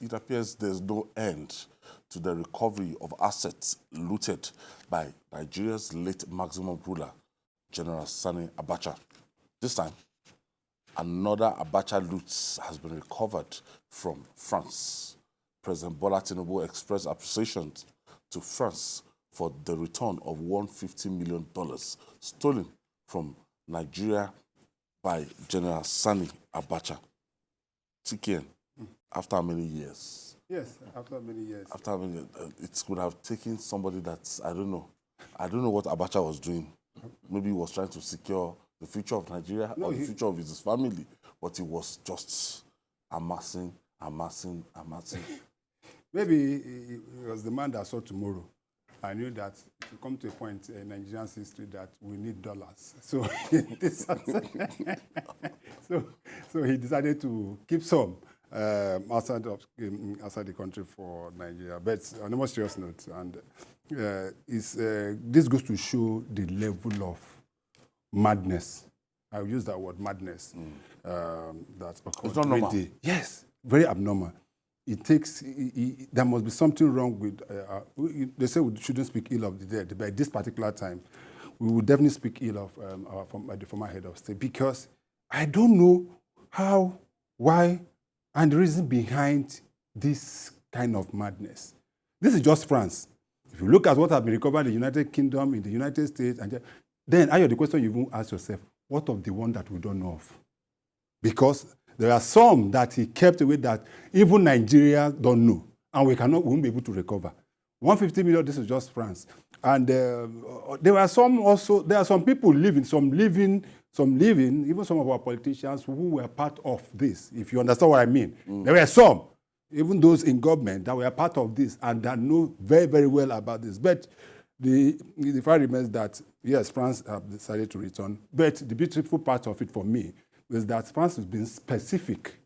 It appears there's no end to the recovery of assets looted by Nigeria's late maximum ruler, General Sani Abacha. This time, another Abacha loot has been recovered from France. President Bola Tinubu expressed appreciation to France for the return of $150 million stolen from Nigeria by General Sani Abacha. TKN, after many years? Yes, after many years. After many years, it could have taken somebody that, I don't know what Abacha was doing. Maybe he was trying to secure the future of Nigeria or the future of his family, but he was just amassing. Maybe it was the man that saw tomorrow. I knew that to come to a point in Nigerian history that we need dollars. So, so he decided to keep some outside the country for Nigeria. But on a more serious note, and this goes to show the level of madness. I will use that word, madness. That occurred. It's not normal. Yes, very abnormal. It takes. There must be something wrong with. They say we shouldn't speak ill of the dead, but at this particular time, we will definitely speak ill of the former head of state, because I don't know how, why, and the reason behind this kind of madness. This is just France. If you look at what has been recovered in the United Kingdom, in the United States, and then I have the question you even ask yourself: what of the one that we don't know of? Because there are some that he kept away that even Nigeria don't know, and we won't be able to recover. 150 million, this is just France. And there are some people living, even some of our politicians who were part of this, if you understand what I mean. There were some, even those in government, that were part of this and that know very, very well about this. But the fact remains that, yes, France have decided to return. But the beautiful part of it for me is that France has been specific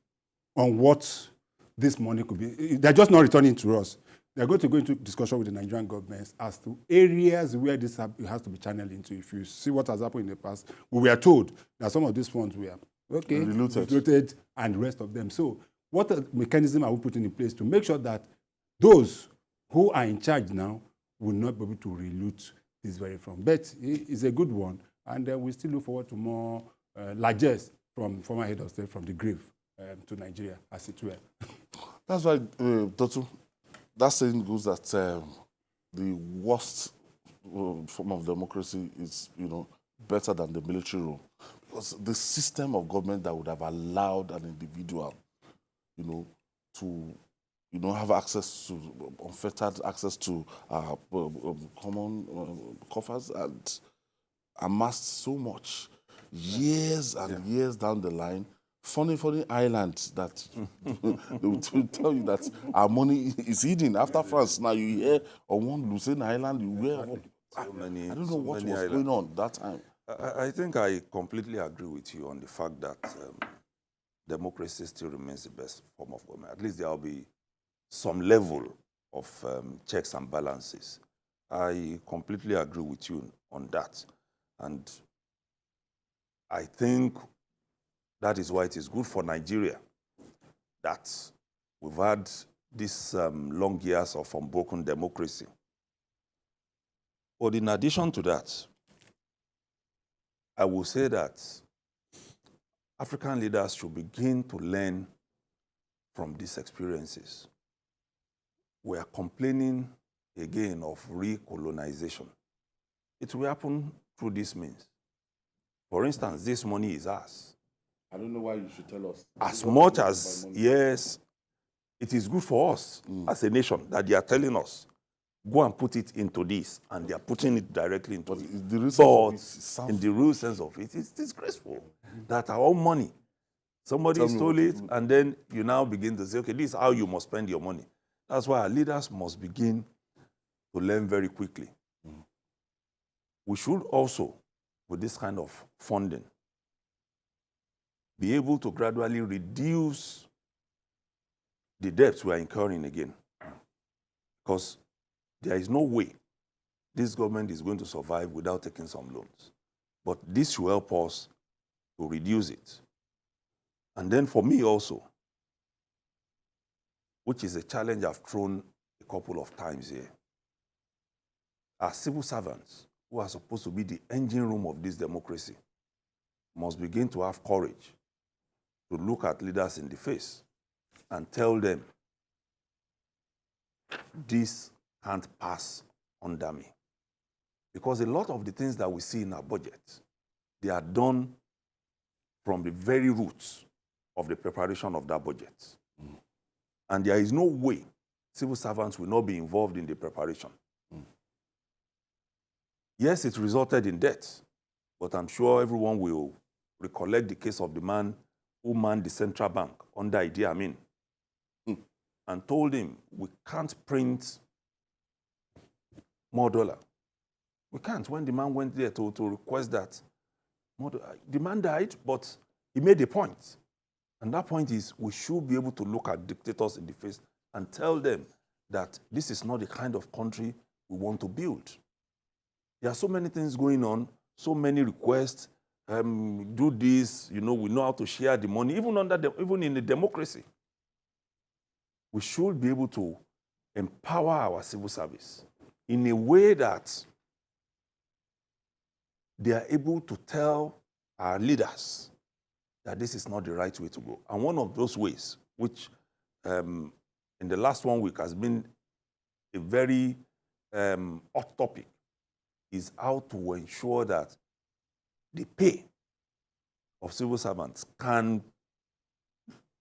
on what this money could be. They're just not returning to us. They're going to go into discussion with the Nigerian government as to areas where this has to be channeled into. If you see what has happened in the past, we were told that some of these funds were diluted and the rest of them. So what mechanism are we putting in place to make sure that those who are in charge now will not be able to reloot this very fund? But it's a good one, and we still look forward to more largesse from former head of state from the grave to Nigeria, as it were. That's why, Dotu, that saying goes that the worst form of democracy is, better than the military rule. Because the system of government that would have allowed an individual, to, have access to, unfettered access to common coffers and amassed so much years and years down the line. Funny islands that they will tell you that our money is hidden. After France, now you hear on one Lucerne island, you hear I don't know what was going on that time. I think I completely agree with you on the fact that democracy still remains the best form of government. At least there will be some level of checks and balances. I completely agree with you on that. And I think that is why it is good for Nigeria that we've had these long years of unbroken democracy. But in addition to that, I will say that African leaders should begin to learn from these experiences. We are complaining again of recolonization. It will happen through this means. For instance, this money is ours. I don't know why you should tell us. As much as, yes, it is good for us as a nation that they are telling us, go and put it into this, and they are putting it directly into it. In the real sense of it, it's disgraceful that our own money, somebody stole it, and then you now begin to say, okay, this is how you must spend your money. That's why our leaders must begin to learn very quickly. We should also, with this kind of funding, be able to gradually reduce the debts we are incurring again. Because there is no way this government is going to survive without taking some loans. But this will help us to reduce it. And then for me also, which is a challenge I've thrown a couple of times here. Our civil servants, who are supposed to be the engine room of this democracy, must begin to have courage to look at leaders in the face and tell them, this can't pass under me. Because a lot of the things that we see in our budget, they are done from the very roots of the preparation of that budget. And there is no way civil servants will not be involved in the preparation. Yes, it resulted in death, but I'm sure everyone will recollect the case of the man who manned the central bank under Idi Amin and told him, we can't print more dollar. We can't. When the man went there to request that, the man died, but he made a point. And that point is, we should be able to look at dictators in the face and tell them that this is not the kind of country we want to build. There are so many things going on, so many requests, do this, we know how to share the money, even in the democracy. We should be able to empower our civil service in a way that they are able to tell our leaders that this is not the right way to go. And one of those ways, which in the last 1 week has been a very hot topic, is how to ensure that the pay of civil servants can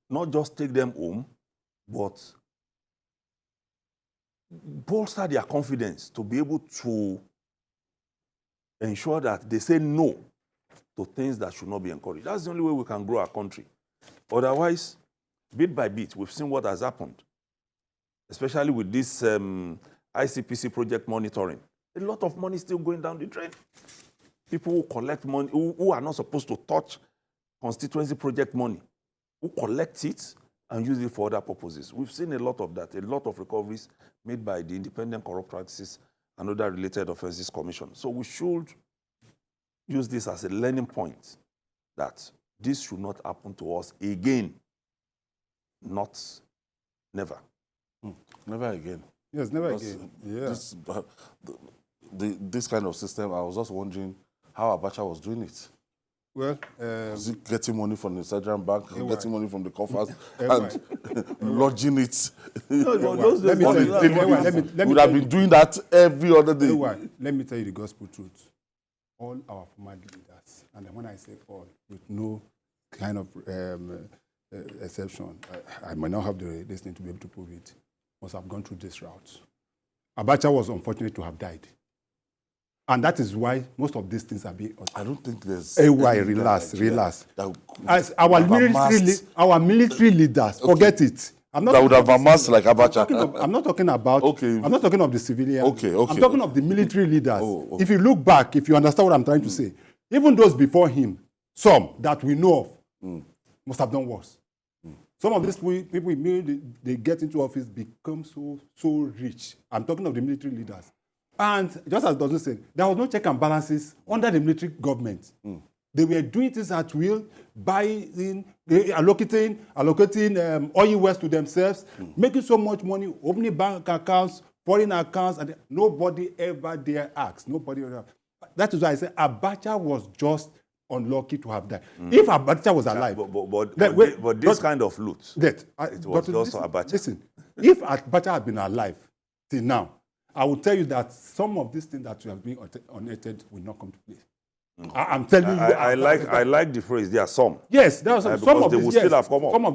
not just take them home, but bolster their confidence to be able to ensure that they say no to things that should not be encouraged. That's the only way we can grow our country. Otherwise, bit by bit, we've seen what has happened, especially with this ICPC project monitoring. A lot of money still going down the drain. People who collect money, who are not supposed to touch constituency project money, who collect it and use it for other purposes. We've seen a lot of that, a lot of recoveries made by the Independent Corrupt Practices and other related offences commission. So we should use this as a learning point that this should not happen to us again. Never. Never again. Yes, never Because again. Yeah. This kind of system, I was just wondering how Abacha was doing it. Well, Was he getting money from the central bank, getting money from the coffers, why? and lodging it? Let me tell you, We would have been doing that every other day. let me tell you the gospel truth. All our former leaders, and when I say all, with no kind of exception, I might not have the listening to be able to prove it, must have gone through this route. Abacha was unfortunate to have died. And that is why most of these things are being... I don't think there's... relax. As our military leaders, forget it. That would have amassed like Abacha. I'm not talking about... Okay. I'm not talking of the civilian. Okay. I'm talking of the military leaders. Oh, okay. If you look back, if you understand what I'm trying to say, even those before him, some that we know of, must have done worse. Some of these people immediately they get into office become so rich. I'm talking of the military leaders. And just as Dozu said, there was no check and balances under the military government. They were doing things at will, buying, allocating oil wells to themselves, making so much money, opening bank accounts, foreign accounts, and nobody ever dare ask. Nobody ever. That is why I say Abacha was just unlucky to have died. If Abacha was alive... But this kind of loot, it was also Abacha. Listen, if Abacha had been alive till now, I will tell you that some of these things that you have been unearthed will not come to play. I'm telling you. I like the phrase. There are some. Yes, there are some. Some of they these, will yes, still have come up. Some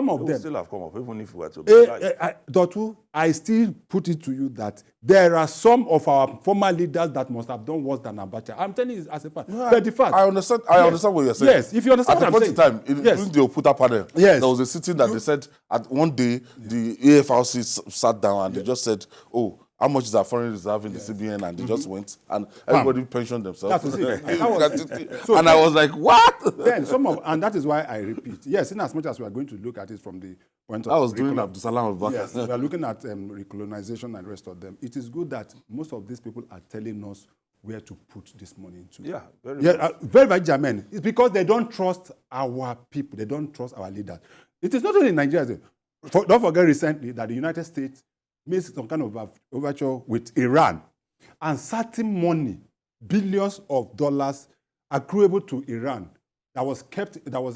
of They them will still have come up, even if we were to be alive. Dotu, I still put it to you that there are some of our former leaders that must have done worse than Abacha. I'm telling you as a fact. But the fact. I understand. I understand what you're saying. Yes, if you understand at what I'm saying. saying. At the point in time, during the Oputa panel, there was a sitting that they said, at one day, the AFRC sat down and they just said, oh, how much is our foreign reserve in the CBN? And they just went and everybody pensioned themselves. That was it. And I was like, what? Then and that is why I repeat. Yes, in as much as we are going to look at it from the point of... I was doing Abdusalam Abubakar. Yes, we are looking at recolonization and the rest of them. It is good that most of these people are telling us where to put this money into. Yeah, very germane. It's because they don't trust our people. They don't trust our leaders. It is not only in Nigeria. Don't forget recently that the United States made some kind of overture with Iran, and certain money, billions of dollars accruable to Iran that was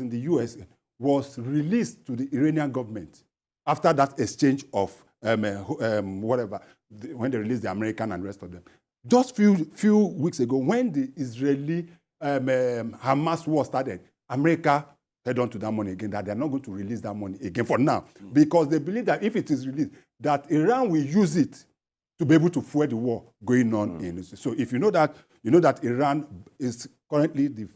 in the US, was released to the Iranian government after that exchange of whatever, when they released the American and rest of them. Just few weeks ago, when the Israeli Hamas war started, America held on to that money again, that they are not going to release that money again for now, because they believe that if it is released, that Iran will use it to be able to fuel the war going on in. So if you know that Iran is currently the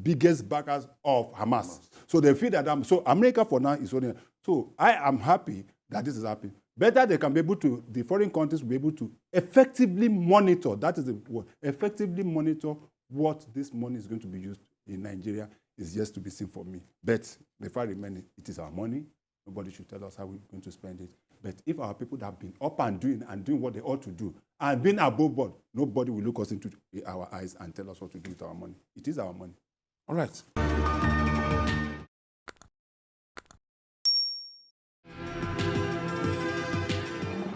biggest backers of Hamas. So they feel that so America for now is holding. So I am happy that this is happening. Better they can be able to, the foreign countries will be able to effectively monitor, that is the word, effectively monitor what this money is going to be used in Nigeria is yet to be seen for me. But the fact remains, it is our money. Nobody should tell us how we're going to spend it. But if our people that have been up and doing what they ought to do, and being above board, nobody will look us into our eyes and tell us what to do with our money. It is our money. All right.